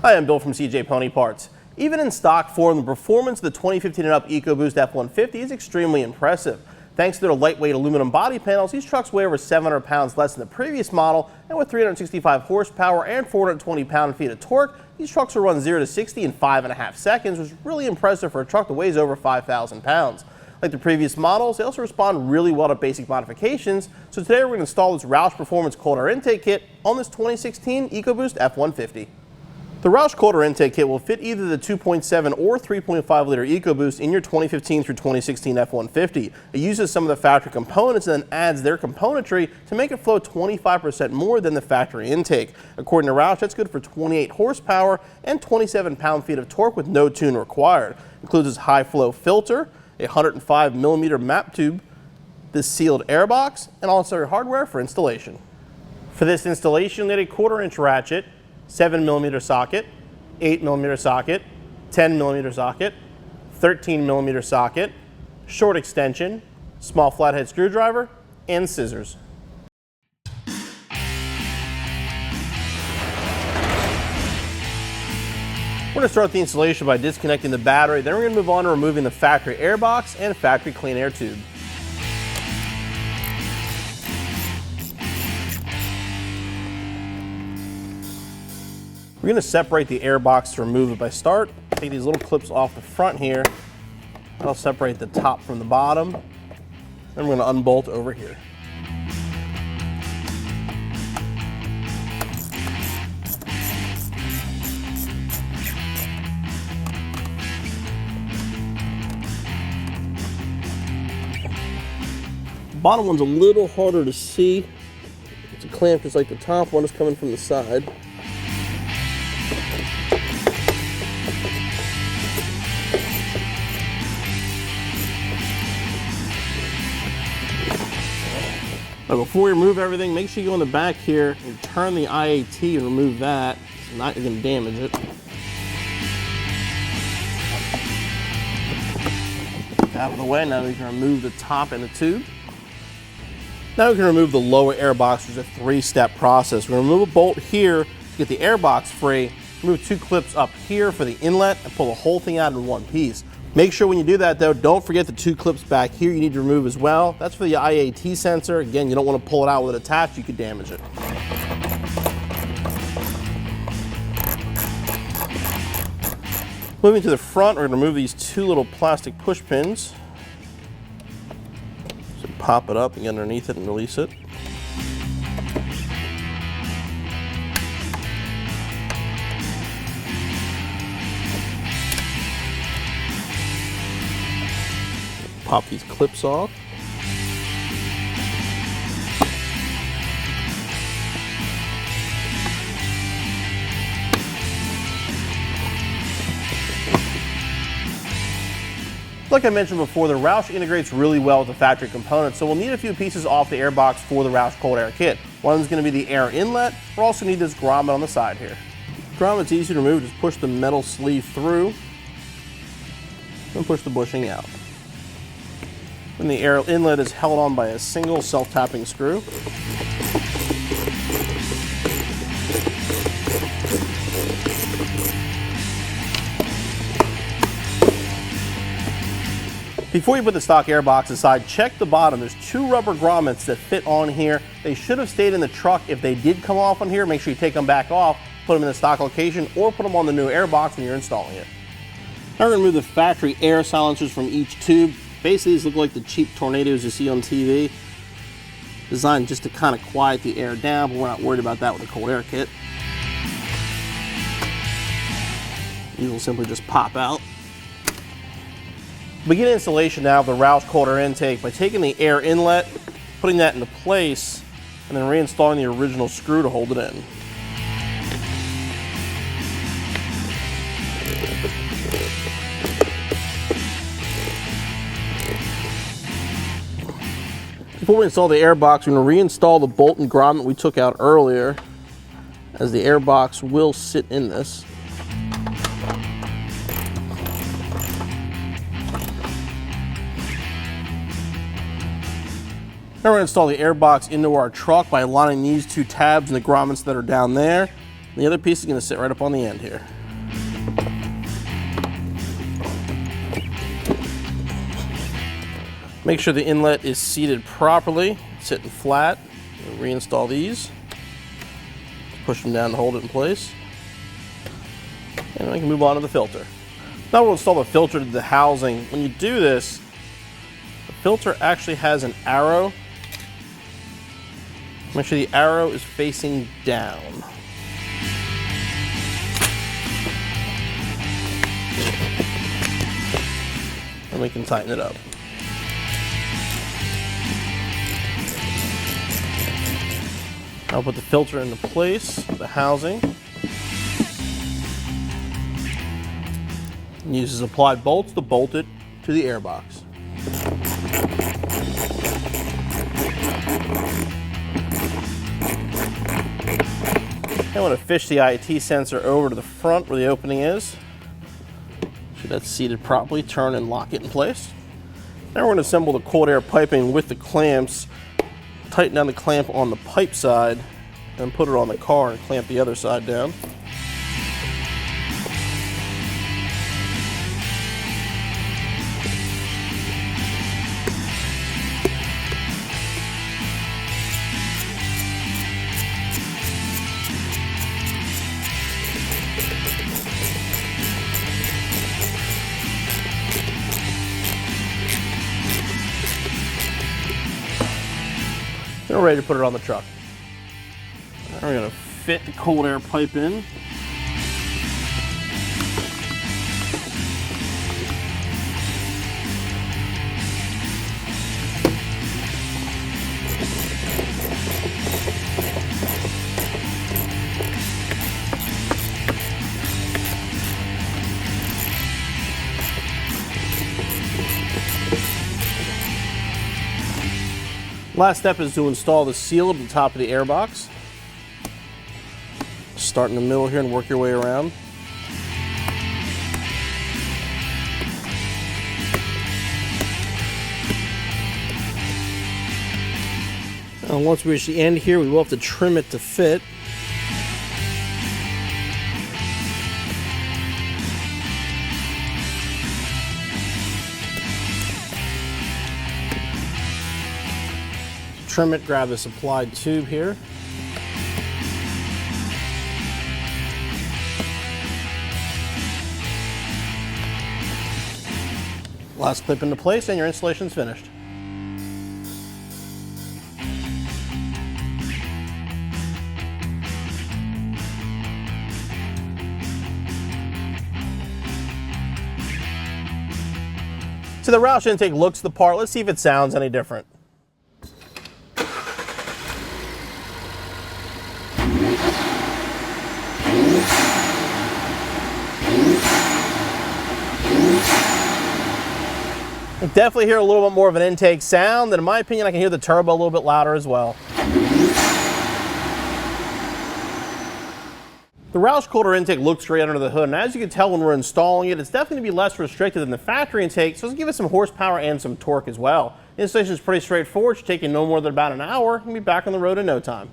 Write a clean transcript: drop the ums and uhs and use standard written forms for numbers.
Hi, I'm Bill from CJ Pony Parts. Even in stock form, the performance of the 2015 and up EcoBoost F-150 is extremely impressive. Thanks to their lightweight aluminum body panels, these trucks weigh over 700 pounds less than the previous model, and with 365 horsepower and 420 pound-feet of torque, these trucks will run 0 to 60 in 5.5 seconds, which is really impressive for a truck that weighs over 5,000 pounds. Like the previous models, they also respond really well to basic modifications, so today we're going to install this Roush Performance Cold Air Intake Kit on this 2016 EcoBoost F-150. The Roush Cold Air Intake Kit will fit either the 2.7 or 3.5 liter EcoBoost in your 2015 through 2016 F-150. It uses some of the factory components and then adds their componentry to make it flow 25% more than the factory intake. According to Roush, that's good for 28 horsepower and 27 pound-feet of torque with no tune required. It includes this high flow filter, a 105mm map tube, this sealed air box, and all necessary hardware for installation. For this installation, you need a 1/4-inch ratchet, 7mm socket, 8mm socket, 10mm socket, 13mm socket, short extension, small flathead screwdriver, and scissors. We're going to start the installation by disconnecting the battery, then we're going to move on to removing the factory air box and factory clean air tube. We're going to separate the air box to remove it by take these little clips off the front here. That'll separate the top from the bottom. Then we're going to unbolt over here. The bottom one's a little harder to see. It's a clamp just like the top one is coming from the side. Now before you remove everything, make sure you go in the back here and turn the IAT and remove that. It's not going to damage it. Out of the way, now we can remove the top and the tube. Now we can remove the lower air box, which is a 3-step process. We're going to remove a bolt here to get the air box free, remove 2 clips up here for the inlet, and pull the whole thing out in one piece. Make sure when you do that though, don't forget the 2 clips back here you need to remove as well. That's for the IAT sensor. Again, you don't want to pull it out with it attached, you could damage it. Moving to the front, we're going to remove these 2 little plastic push pins. So pop it up and get underneath it and release it. Pop these clips off. Like I mentioned before, the Roush integrates really well with the factory components, so we'll need a few pieces off the air box for the Roush Cold Air Kit. One's going to be the air inlet. We'll also need this grommet on the side here. Grommet's easy to remove. Just push the metal sleeve through and push the bushing out. And the air inlet is held on by a single self-tapping screw. Before you put the stock air box aside, check the bottom. There's 2 rubber grommets that fit on here. They should have stayed in the truck. If they did come off on here, make sure you take them back off, put them in the stock location, or put them on the new air box when you're installing it. Now we're going to remove the factory air silencers from each tube. Basically, these look like the cheap tornadoes you see on TV. Designed just to kind of quiet the air down, but we're not worried about that with the cold air kit. These will simply just pop out. Begin installation now of the Roush Cold Air Intake by taking the air inlet, putting that into place, and then reinstalling the original screw to hold it in. Before we install the air box, we're going to reinstall the bolt and grommet we took out earlier, as the air box will sit in this. Now we're going to install the air box into our truck by aligning these 2 tabs and the grommets that are down there. The other piece is going to sit right up on the end here. Make sure the inlet is seated properly, sitting flat. Reinstall these. Push them down to hold it in place. And we can move on to the filter. Now we'll install the filter to the housing. When you do this, the filter actually has an arrow. Make sure the arrow is facing down. And we can tighten it up. I'll put the filter into place, the housing. And uses applied bolts to bolt it to the air box. I want to fish the IT sensor over to the front where the opening is. So that's seated properly, turn and lock it in place. Now we're going to assemble the cold air piping with the clamps. Tighten down the clamp on the pipe side and put it on the car and clamp the other side down. Then we're ready to put it on the truck. Now we're going to fit the cold air pipe in. Last step is to install the seal at the top of the air box. Start in the middle here and work your way around. And once we reach the end here, we will have to trim it to fit. Trim it, grab the supplied tube here. Last clip into place and your installation is finished. So the Roush intake looks the part. Let's see if it sounds any different. I definitely hear a little bit more of an intake sound, and in my opinion I can hear the turbo a little bit louder as well. The Roush cold air intake looks great under the hood, and as you can tell when we're installing it, it's definitely going to be less restricted than the factory intake, so it's going to give it some horsepower and some torque as well. The installation is pretty straightforward. It should take you no more than about an hour, and be back on the road in no time.